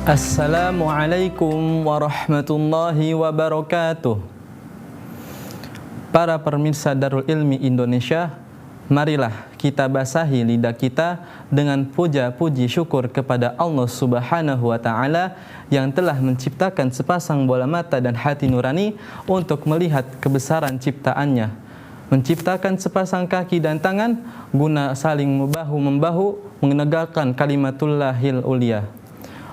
Assalamualaikum warahmatullahi wabarakatuh. Para pemirsa Darul Ilmi Indonesia, marilah kita basahi lidah kita dengan puja-puji syukur kepada Allah Subhanahu wa Ta'ala yang telah menciptakan sepasang bola mata dan hati nurani untuk melihat kebesaran ciptaannya, menciptakan sepasang kaki dan tangan guna saling membahu-membahu menegakkan kalimatullahil ulia,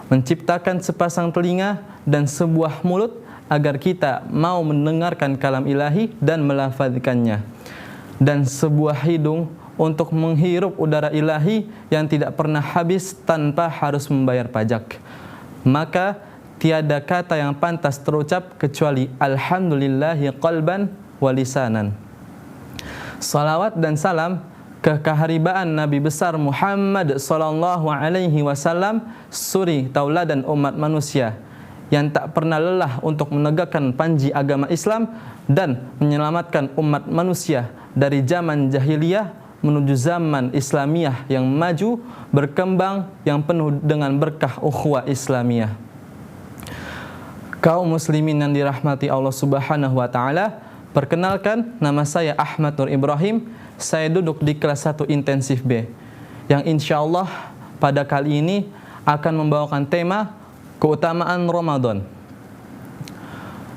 menciptakan sepasang telinga dan sebuah mulut agar kita mau mendengarkan kalam ilahi dan melafazkannya, dan sebuah hidung untuk menghirup udara ilahi yang tidak pernah habis tanpa harus membayar pajak. Maka tiada kata yang pantas terucap kecuali alhamdulillahi qalban wa lisanan. Salawat dan salam kekaharibaan Nabi besar Muhammad sallallahu alaihi wasallam, suri tauladan umat manusia yang tak pernah lelah untuk menegakkan panji agama Islam dan menyelamatkan umat manusia dari zaman jahiliyah menuju zaman Islamiyah yang maju, berkembang, yang penuh dengan berkah ukhuwah Islamiyah. Kaum muslimin yang dirahmati Allah Subhanahu wa Ta'ala, perkenalkan, nama saya Ahmad Nur Ibrahim. Saya duduk di kelas 1 intensif B yang insya Allah pada kali ini akan membawakan tema keutamaan Ramadan.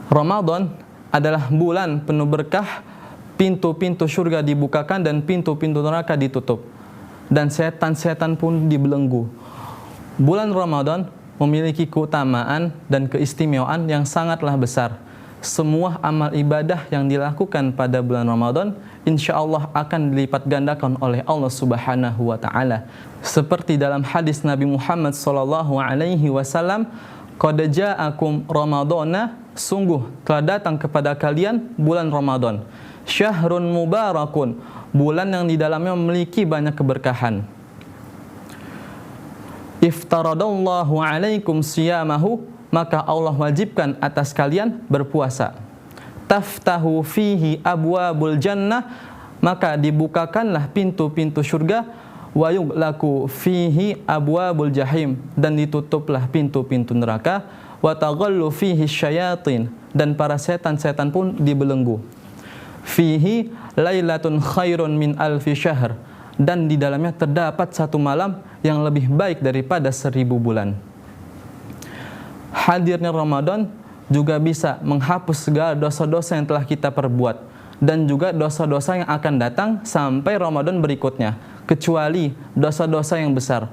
Ramadan adalah bulan penuh berkah, pintu-pintu surga dibukakan dan pintu-pintu neraka ditutup, dan setan-setan pun dibelenggu. Bulan Ramadan memiliki keutamaan dan keistimewaan yang sangatlah besar. Semua amal ibadah yang dilakukan pada bulan Ramadan insya Allah akan dilipat gandakan oleh Allah Subhanahu wa Ta'ala. Seperti dalam hadis Nabi Muhammad sallallahu alaihi wasallam, qad ja'akum ramadana, sungguh telah datang kepada kalian bulan Ramadan, syahrun mubarakun, bulan yang di dalamnya memiliki banyak keberkahan. Iftaradallahu alaikum siyamahu, maka Allah wajibkan atas kalian berpuasa. Taftahu fihi abwabul jannah, maka dibukakanlah pintu-pintu surga. Wa yughlaqu fihi abwabul jahim, dan ditutuplah pintu-pintu neraka. Wa taghallu fihi syayatin, dan para setan-setan pun dibelenggu. Fihi lailatun khairun min alfi syahr, dan di dalamnya terdapat satu malam yang lebih baik daripada 1000 bulan. Hadirnya Ramadan juga bisa menghapus segala dosa-dosa yang telah kita perbuat dan juga dosa-dosa yang akan datang sampai Ramadan berikutnya, kecuali dosa-dosa yang besar.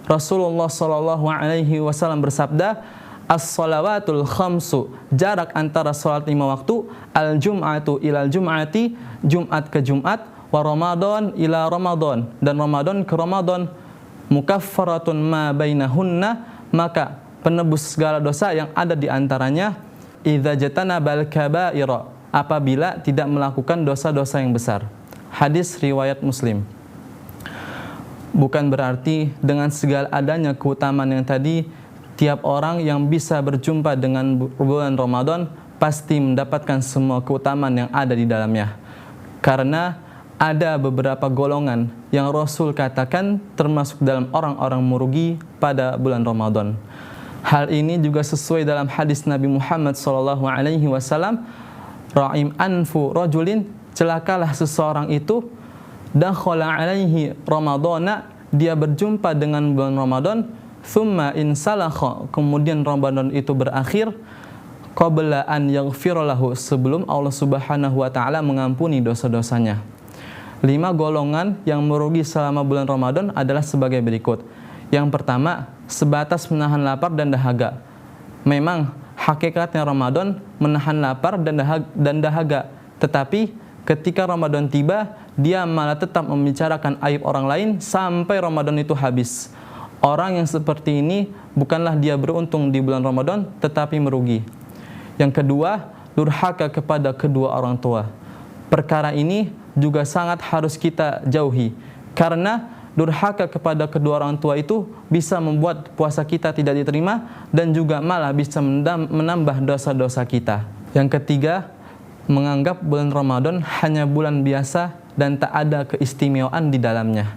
Rasulullah sallallahu alaihi wasallam bersabda, as-salawatul khamsu, jarak antara salat 5 waktu, al-jum'atu ilal jum'ati, Jumat ke Jumat, wa Ramadan ila Ramadan, dan Ramadan ke Ramadan, mukaffaratun ma bainahunna, maka penebus segala dosa yang ada di antaranya, idza jatanabal kaba'ira, apabila tidak melakukan dosa-dosa yang besar. Hadis riwayat Muslim. Bukan berarti dengan segala adanya keutamaan yang tadi, tiap orang yang bisa berjumpa dengan bulan Ramadan pasti mendapatkan semua keutamaan yang ada di dalamnya. Karena ada beberapa golongan yang Rasul katakan termasuk dalam orang-orang merugi pada bulan Ramadan. Hal ini juga sesuai dalam hadis Nabi Muhammad sallallahu alaihi wasallam, ra'im anfu rajulin, celakalah seseorang itu, dakhala alaihi ramadana, dia berjumpa dengan bulan Ramadan, thumma insalakha, kemudian Ramadan itu berakhir, qabla an yaghfira lahu, sebelum Allah Subhanahu wa Ta'ala mengampuni dosa-dosanya. 5 golongan yang merugi selama bulan Ramadan adalah sebagai berikut. Yang pertama, sebatas menahan lapar dan dahaga. Memang hakikatnya Ramadan menahan lapar dan dahaga, tetapi ketika Ramadan tiba, dia malah tetap membicarakan aib orang lain sampai Ramadan itu habis. Orang yang seperti ini bukanlah dia beruntung di bulan Ramadan, tetapi merugi. Yang kedua, durhaka kepada kedua orang tua. Perkara ini juga sangat harus kita jauhi, karena durhaka kepada kedua orang tua itu bisa membuat puasa kita tidak diterima dan juga malah bisa menambah dosa-dosa kita. Yang ketiga, menganggap bulan Ramadan hanya bulan biasa dan tak ada keistimewaan di dalamnya.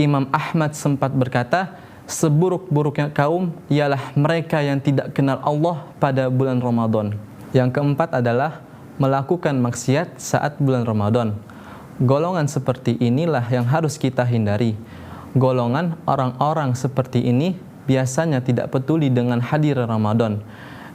Imam Ahmad sempat berkata, seburuk-buruknya kaum ialah mereka yang tidak kenal Allah pada bulan Ramadan. Yang keempat adalah melakukan maksiat saat bulan Ramadan. Golongan seperti inilah yang harus kita hindari. Golongan orang-orang seperti ini biasanya tidak peduli dengan hadir Ramadan.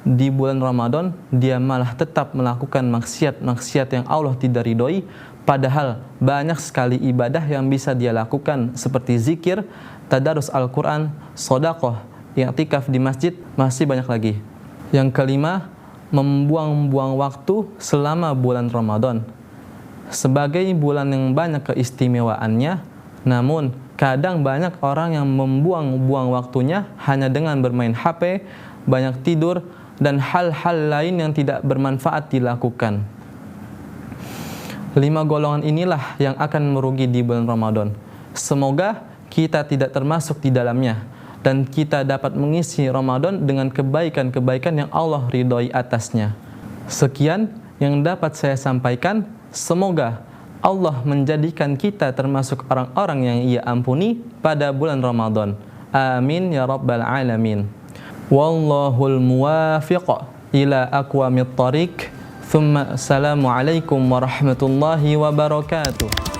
Di bulan Ramadan dia malah tetap melakukan maksiat-maksiat yang Allah tidak ridhoi, padahal banyak sekali ibadah yang bisa dia lakukan seperti zikir, tadarus Al-Quran, sedekah, i'tikaf di masjid, masih banyak lagi. Yang kelima, membuang-buang waktu selama bulan Ramadan. Sebagai bulan yang banyak keistimewaannya, namun kadang banyak orang yang membuang-buang waktunya hanya dengan bermain HP, banyak tidur, dan hal-hal lain yang tidak bermanfaat dilakukan. 5 golongan inilah yang akan merugi di bulan Ramadan. Semoga kita tidak termasuk di dalamnya dan kita dapat mengisi Ramadan dengan kebaikan-kebaikan yang Allah ridhoi atasnya. Sekian yang dapat saya sampaikan. Semoga Allah menjadikan kita termasuk orang-orang yang Ia ampuni pada bulan Ramadan. Amin ya rabbal alamin. Wallahul muwafiq ila aqwamit thariq. Thumma assalamu alaikum warahmatullahi wabarakatuh.